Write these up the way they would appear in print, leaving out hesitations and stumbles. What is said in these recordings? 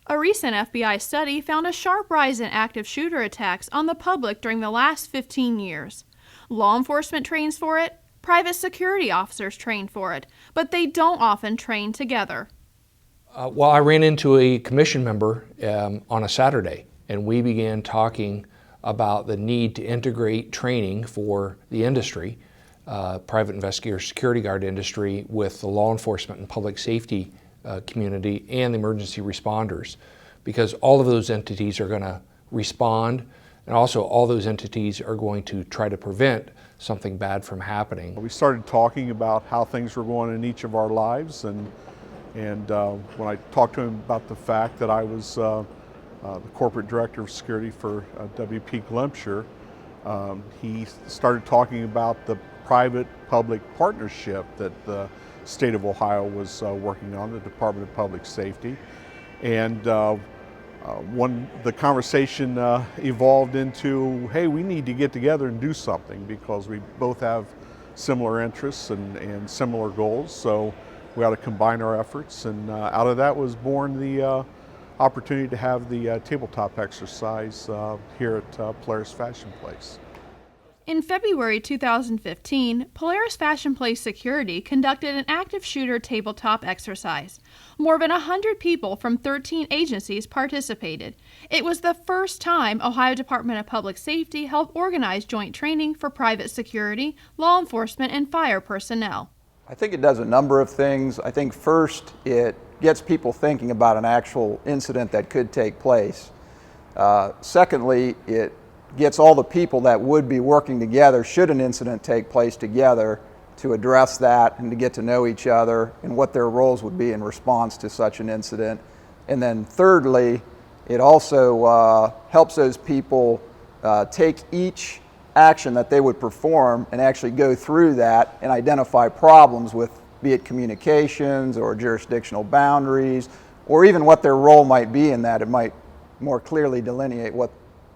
A recent FBI study found a sharp rise in active shooter attacks on the public during the last 15 years. Law enforcement trains for it, private security officers train for it, but they don't often train together. Well, I ran into a commission member on a Saturday, and we began talking about the need to integrate training for the industry, private investigator security guard industry, with the law enforcement and public safety community and the emergency responders, because all of those entities are going to respond, and also all those entities are going to try to prevent something bad from happening. We started talking about how things were going in each of our lives, and when I talked to him about the fact that I was the corporate director of security for WP Glimpsher, he started talking about the private-public partnership that the state of Ohio was working on, the Department of Public Safety. And the conversation evolved into, hey, we need to get together and do something because we both have similar interests and similar goals, so we ought to combine our efforts. And out of that was born the opportunity to have the tabletop exercise here at Polaris Fashion Place. In February 2015, Polaris Fashion Place Security conducted an active shooter tabletop exercise. More than 100 people from 13 agencies participated. It was the first time Ohio Department of Public Safety helped organize joint training for private security, law enforcement, and fire personnel. I think it does a number of things. I think first, it gets people thinking about an actual incident that could take place. Secondly, it gets all the people that would be working together should an incident take place together to address that and to get to know each other and what their roles would be in response to such an incident. And then thirdly, it also helps those people take each action that they would perform and actually go through that and identify problems with, be it communications or jurisdictional boundaries, or even what their role might be in that. It might more clearly delineate what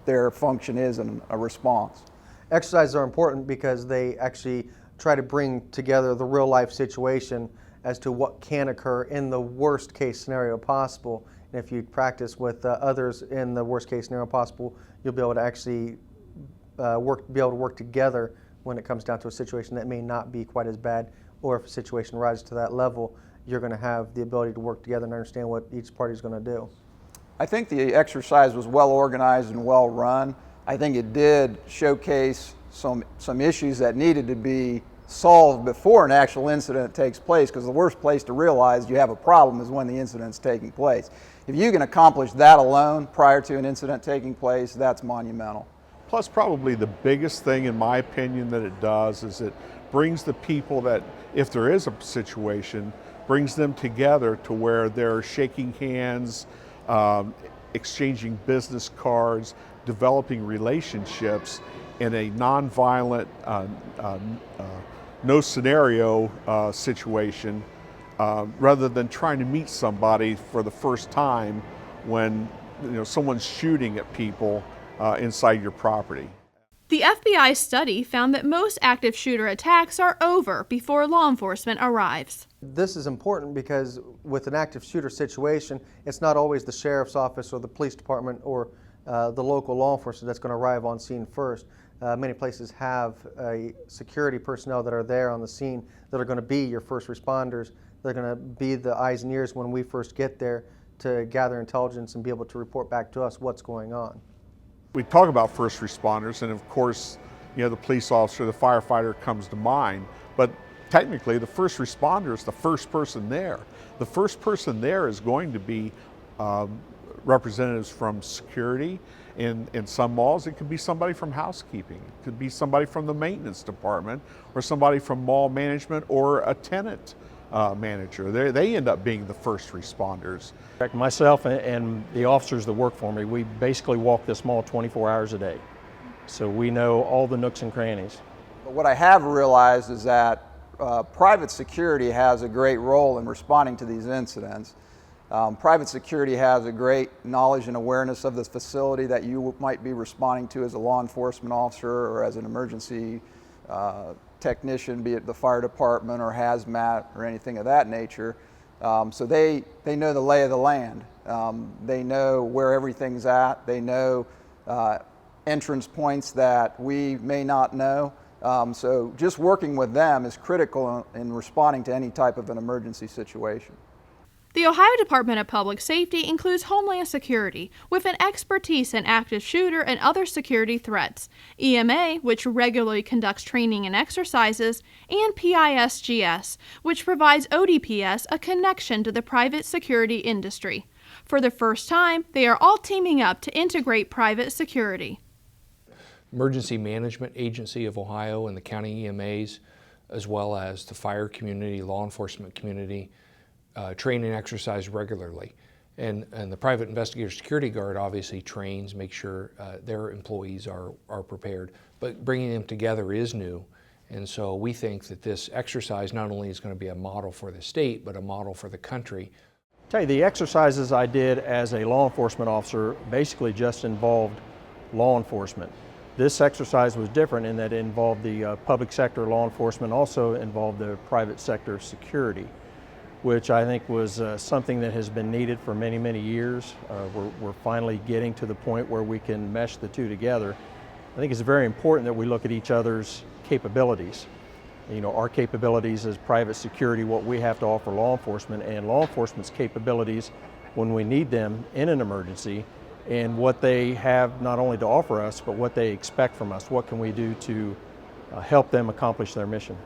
their function is in a response. Exercises are important because they actually try to bring together the real life situation as to what can occur in the worst case scenario possible. And if you practice with others in the worst case scenario possible, you'll be able to actually work together when it comes down to a situation that may not be quite as bad, or if a situation rises to that level, you're going to have the ability to work together and understand what each party is going to do. I think the exercise was well organized and well run. I think it did showcase some issues that needed to be solved before an actual incident takes place, because the worst place to realize you have a problem is when the incident's taking place. If you can accomplish that alone prior to an incident taking place, that's monumental. Plus, probably the biggest thing, in my opinion, that it does is it brings the people that, if there is a situation, brings them together to where they're shaking hands, exchanging business cards, developing relationships in a nonviolent, no scenario situation, rather than trying to meet somebody for the first time when someone's shooting at people inside your property. The FBI study found that most active shooter attacks are over before law enforcement arrives. This is important because with an active shooter situation, it's not always the sheriff's office or the police department or the local law enforcement that's going to arrive on scene first. Many places have security personnel that are there on the scene that are going to be your first responders. They're going to be the eyes and ears when we first get there to gather intelligence and be able to report back to us what's going on. We talk about first responders, and of course, the police officer, the firefighter comes to mind, but technically the first responder is the first person there. The first person there is going to be representatives from security. In some malls, it could be somebody from housekeeping. It could be somebody from the maintenance department, or somebody from mall management, or a tenant manager. They end up being the first responders. Myself and the officers that work for me, we basically walk this mall 24 hours a day. So we know all the nooks and crannies. But what I have realized is that private security has a great role in responding to these incidents. Private security has a great knowledge and awareness of the facility that you might be responding to as a law enforcement officer or as an emergency technician, be it the fire department or hazmat or anything of that nature. So they know the lay of the land. They know where everything's at. They know entrance points that we may not know. So just working with them is critical in responding to any type of an emergency situation. The Ohio Department of Public Safety includes Homeland Security, with an expertise in active shooter and other security threats, EMA, which regularly conducts training and exercises, and PISGS, which provides ODPS a connection to the private security industry. For the first time, they are all teaming up to integrate private security. Emergency Management Agency of Ohio and the county EMAs, as well as the fire community, law enforcement community, train and exercise regularly. And the private investigator security guard obviously trains, make sure their employees are prepared. But bringing them together is new. And so we think that this exercise not only is going to be a model for the state, but a model for the country. Tell you, the exercises I did as a law enforcement officer basically just involved law enforcement. This exercise was different in that it involved the public sector law enforcement, also involved the private sector security, which I think was something that has been needed for many, many years. We're finally getting to the point where we can mesh the two together. I think it's very important that we look at each other's capabilities. You know, our capabilities as private security, what we have to offer law enforcement, and law enforcement's capabilities when we need them in an emergency, and what they have not only to offer us, but what they expect from us. What can we do to help them accomplish their mission?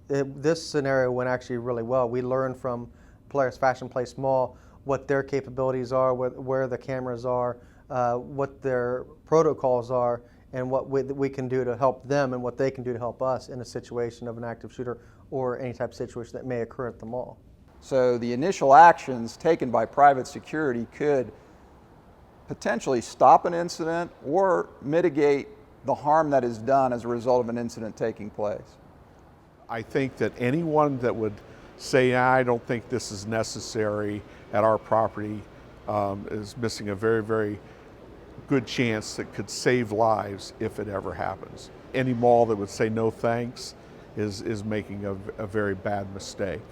This scenario went actually really well. We learned from Polaris Fashion Place Mall what their capabilities are, where the cameras are, what their protocols are, and what we can do to help them and what they can do to help us in a situation of an active shooter or any type of situation that may occur at the mall. So the initial actions taken by private security could potentially stop an incident or mitigate the harm that is done as a result of an incident taking place. I think that anyone that would say, I don't think this is necessary at our property is missing a very, very good chance that could save lives if it ever happens. Any mall that would say no thanks is making a very bad mistake.